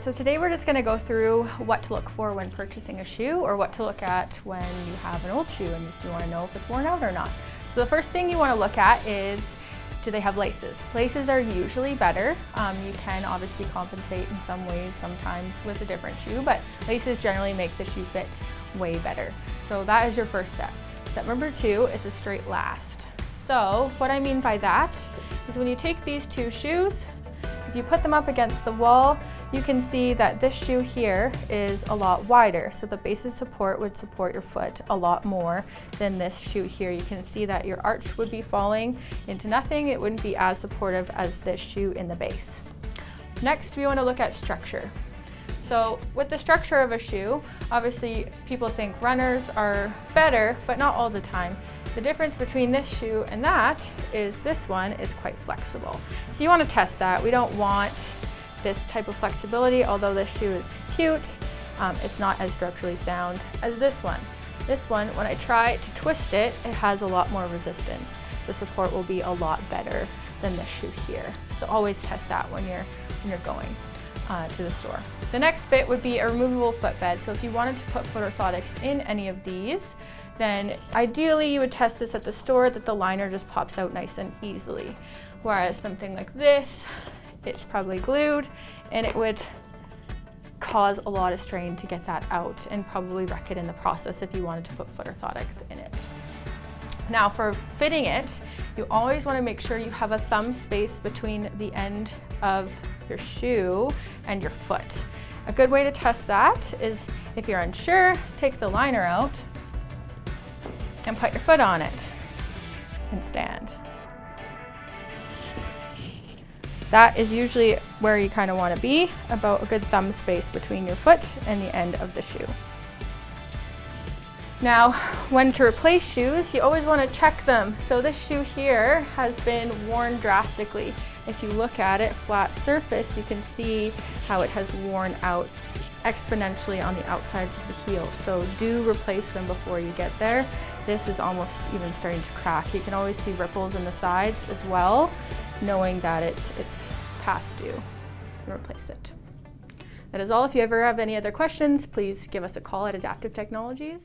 So today we're just going to go through what to look for when purchasing a shoe, or what to look at when you have an old shoe and you want to know if it's worn out or not. So the first thing you want to look at is, do they have laces? Laces are usually better. You can obviously compensate in some ways sometimes with a different shoe, but laces generally make the shoe fit way better. So that is your first step. Step number 2 is a straight last. So what I mean by that is when you take these two shoes, if you put them up against the wall, you can see that this shoe here is a lot wider. So the base of support would support your foot a lot more than this shoe here. You can see that your arch would be falling into nothing. It wouldn't be as supportive as this shoe in the base. Next, we want to look at structure. So with the structure of a shoe, obviously people think runners are better, but not all the time. The difference between this shoe and that is this one is quite flexible. So you want to test that. We don't want this type of flexibility, although this shoe is cute. It's not as structurally sound as this one. This one, when I try to twist it, it has a lot more resistance. The support will be a lot better than this shoe here. So always test that when you're going to the store. The next bit would be a removable footbed. So if you wanted to put foot orthotics in any of these, then ideally you would test this at the store that the liner just pops out nice and easily. Whereas something like this, it's probably glued and it would cause a lot of strain to get that out and probably wreck it in the process if you wanted to put foot orthotics in it. Now for fitting it, you always want to make sure you have a thumb space between the end of your shoe and your foot. A good way to test that is, if you're unsure, take the liner out and put your foot on it and stand. That is usually where you kind of want to be, about a good thumb space between your foot and the end of the shoe. Now, when to replace shoes, you always want to check them. So this shoe here has been worn drastically. If you look at it, flat surface, you can see how it has worn out exponentially on the outsides of the heel. So do replace them before you get there. This is almost even starting to crack. You can always see ripples in the sides as well, knowing that it's past due, and replace it. That is all. If you ever have any other questions, please give us a call at Adaptive Technologies.